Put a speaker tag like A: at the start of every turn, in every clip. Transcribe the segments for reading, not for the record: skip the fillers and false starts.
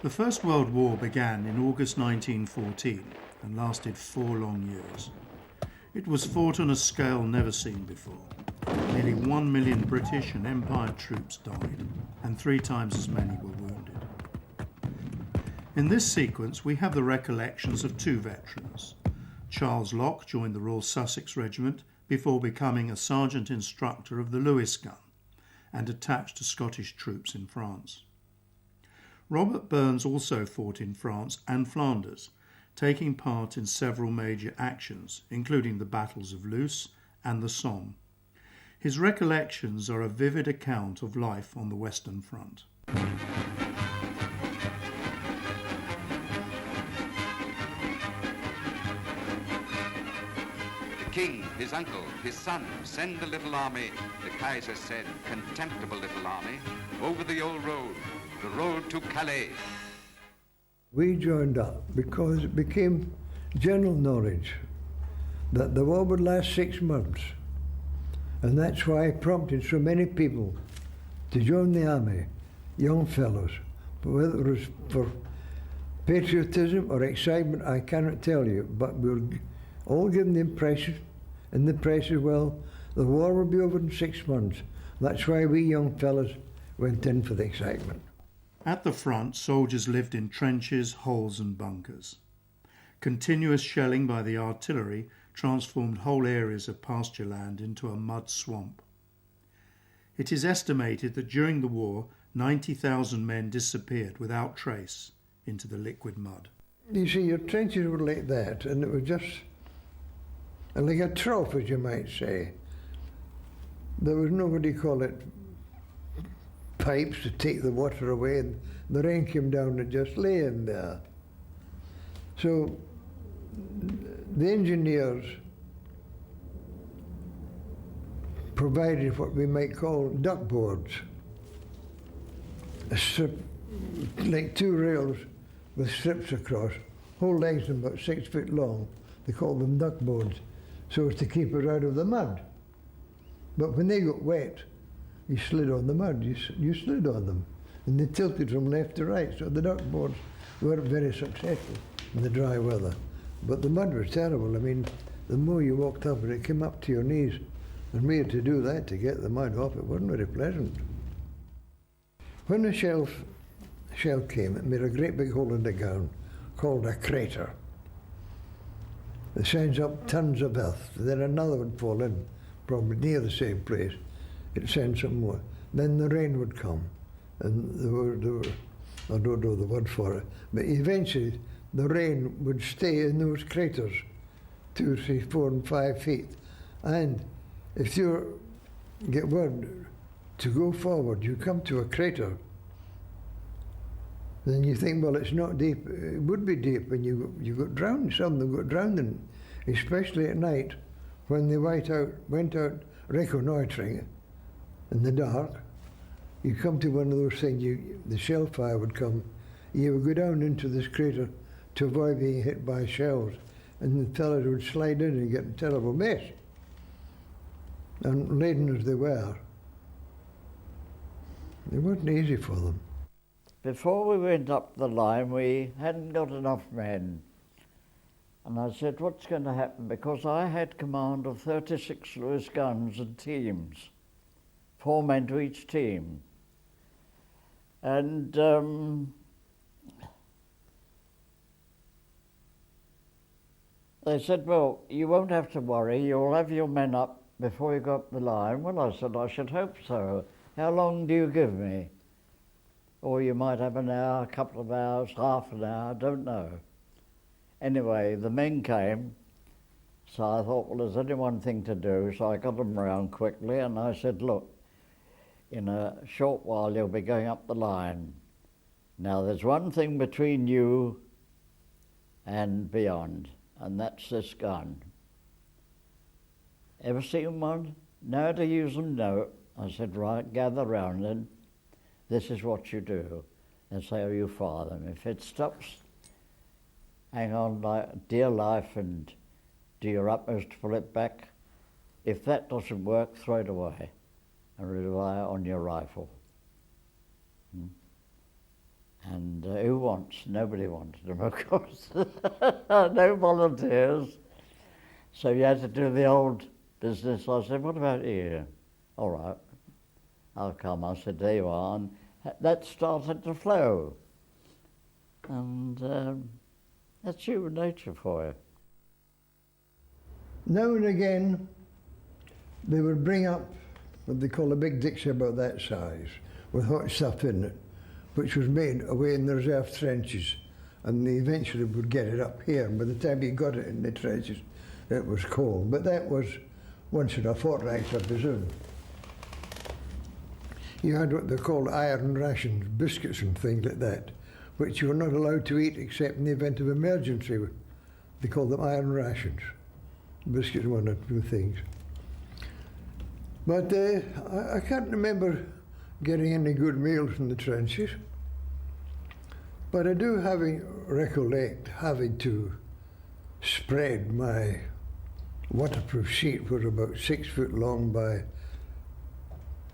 A: The First World War began in August 1914 and lasted 4 long years. It was fought on a scale never seen before. Nearly 1 million British and Empire troops died, and 3 times as many were wounded. In this sequence, we have the recollections of 2 veterans. Charles Locke joined the Royal Sussex Regiment before becoming a sergeant instructor of the Lewis gun and attached to Scottish troops in France. Robert Burns also fought in France and Flanders, taking part in several major actions, including the battles of Loos and the Somme. His recollections are a vivid account of life on the Western Front.
B: The king, his uncle, his son, send the little army, the Kaiser said, contemptible little army, over the old road, the road to Calais.
C: We joined up because it became general knowledge that the war would last 6 months. And that's why it prompted so many people to join the army, young fellows. But whether it was for patriotism or excitement, I cannot tell you. But we were all given the impression in the press as well, the war will be over in 6 months. That's why we young fellows went in for the excitement.
A: At the front, soldiers lived in trenches, holes and bunkers. Continuous shelling by the artillery transformed whole areas of pasture land into a mud swamp. It is estimated that during the war, 90,000 men disappeared without trace into the liquid mud.
C: You see, your trenches were like that, and it was just like a trough, as you might say. There was nobody, call it, pipes to take the water away, and the rain came down and just lay in there. So the engineers provided what we might call duckboards, a strip, like 2 rails with strips across, whole length about 6 feet long. They called them duckboards, so as to keep it out of the mud. But when they got wet, you slid on the mud, you slid on them, and they tilted from left to right, so the duckboards weren't very successful in the dry weather. But the mud was terrible. I mean, the more you walked up and it came up to your knees, and we had to do that to get the mud off. It wasn't very pleasant. When the shell came, it made a great big hole in the ground called a crater. It sends up tons of earth. Then another would fall in, probably near the same place. It sends some more. Then the rain would come, and there were, I don't know the word for it, but eventually the rain would stay in those craters, 2, 3, 4, and 5 feet. And if you get word to go forward, you come to a crater, then you think, well, it's not deep. It would be deep, and you got drowned. Some of them got drowned, especially at night when they went out reconnoitering in the dark. You come to one of those things, the shell fire would come. You would go down into this crater to avoid being hit by shells, and the fellows would slide in and get a terrible mess. And laden as they were, it wasn't easy for them.
D: Before we went up the line, we hadn't got enough men. And I said, what's going to happen? Because I had command of 36 Lewis guns and teams, 4 men to each team. And they said, well, you won't have to worry, you'll have your men up before you go up the line. Well, I said, I should hope so. How long do you give me? Or you might have an hour, a couple of hours, half an hour, I don't know. Anyway, the men came, so I thought, well, there's only one thing to do, so I got them round quickly, and I said, look, in a short while you'll be going up the line. Now, there's one thing between you and beyond, and that's this gun. Ever seen one? Know how to use them? No. I said, right, gather round then. This is what you do. And say, oh, you fire them. If it stops, hang on like dear life and do your utmost to pull it back. If that doesn't work, throw it away and rely on your rifle. And who wants? Nobody wanted them, of course. No volunteers. So you had to do the old business. I said, what about you? All right, I'll come. I said, there you are. And that started to flow. And that's human nature for you.
C: Now and again, they would bring up what they call a big Dixie about that size, with hot stuff in it, which was made away in the reserve trenches, and they eventually would get it up here, and by the time you got it in the trenches, it was cold. But that was once in a fortnight, I presume. You had what they called iron rations, biscuits and things like that, which you were not allowed to eat except in the event of emergency. They called them iron rations. Biscuits, one or two things. But I can't remember getting any good meals in the trenches. But I do recollect having to spread my waterproof sheet, was about 6 foot long by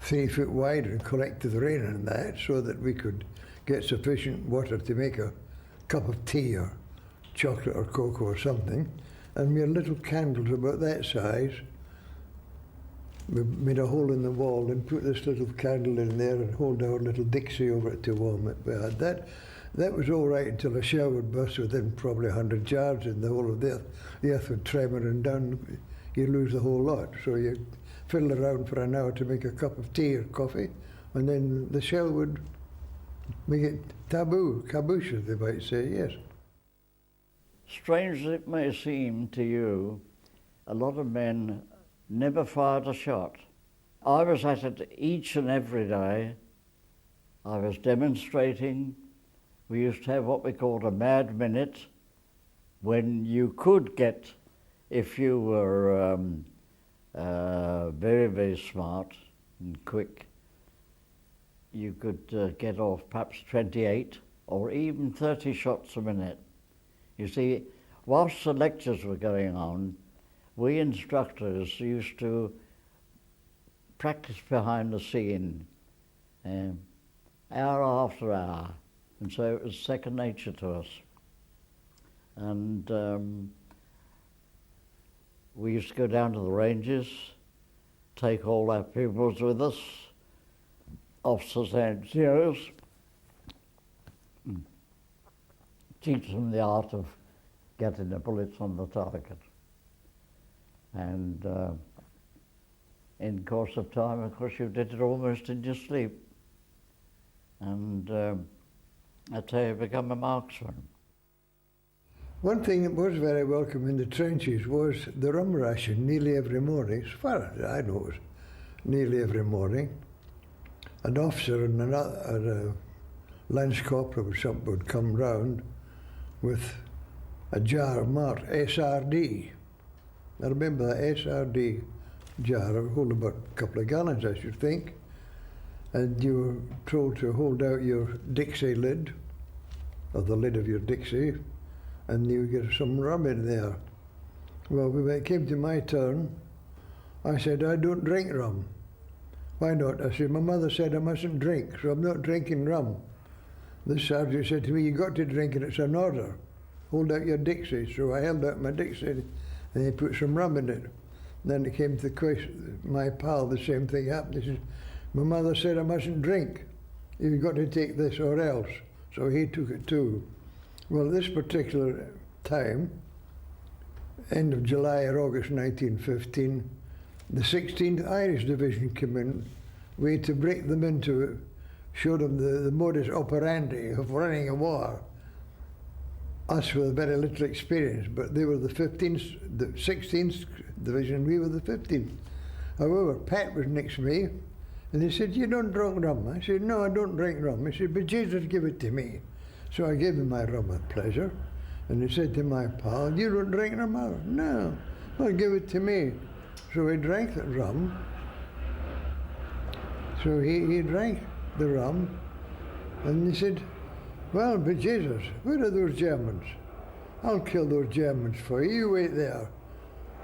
C: 3 foot wide, and collect the rain and that, so that we could get sufficient water to make a cup of tea or chocolate or cocoa or something. And we had little candles about that size. We made a hole in the wall and put this little candle in there and hold our little Dixie over it to warm it. We had that. That was all right until a shell would burst within probably 100 yards, and the whole of the earth would tremor, and down you lose the whole lot. So you fiddle around for an hour to make a cup of tea or coffee, and then the shell would make it caboose, as they might say, yes.
D: Strange as it may seem to you, a lot of men never fired a shot. I was at it each and every day. I was demonstrating. We used to have what we called a mad minute, when you could get, if you were very, very smart and quick, you could get off perhaps 28 or even 30 shots a minute. You see, whilst the lectures were going on, we instructors used to practice behind the scene, hour after hour, and so it was second nature to us. And we used to go down to the ranges, take all our pupils with us, officers and NCOs, teach them the art of getting the bullets on the target. And in course of time, of course, you did it almost in your sleep. And that's how you become a marksman.
C: One thing that was very welcome in the trenches was the rum ration nearly every morning. As far as I know, it was nearly every morning. An officer and a lance corporal or something would come round with a jar of marked SRD. I remember that SRD jar, it would hold about a couple of gallons, I should think. And you were told to hold out your Dixie lid, or the lid of your Dixie, and you get some rum in there. Well, when it came to my turn, I said, I don't drink rum. Why not? I said, my mother said I mustn't drink, so I'm not drinking rum. The sergeant said to me, you got to drink it, it's an order. Hold out your Dixie. So I held out my Dixie, and he put some rum in it. Then it came to the question, my pal, the same thing happened. He said, my mother said I mustn't drink. You've got to take this or else. So he took it too. Well, this particular time, end of July or August 1915, the 16th Irish Division came in. We had to break them into it, show them the modus operandi of running a war. Us with very little experience, but they were the 16th Division, we were the 15th. However, Pat was next to me, and he said, you don't drink rum? I said, no, I don't drink rum. He said, but Jesus, give it to me. So I gave him my rum with pleasure, and he said to my pal, you don't drink rum? I said, no, well, give it to me. So he drank the rum. So he drank the rum, and he said, well, but Jesus, where are those Germans? I'll kill those Germans for you, you wait there.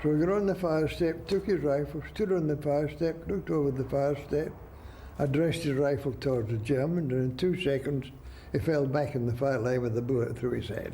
C: So he got on the fire step, took his rifle, stood on the fire step, looked over the fire step, addressed his rifle towards the German, and in 2 seconds He fell back in the fight line with a bullet through his head.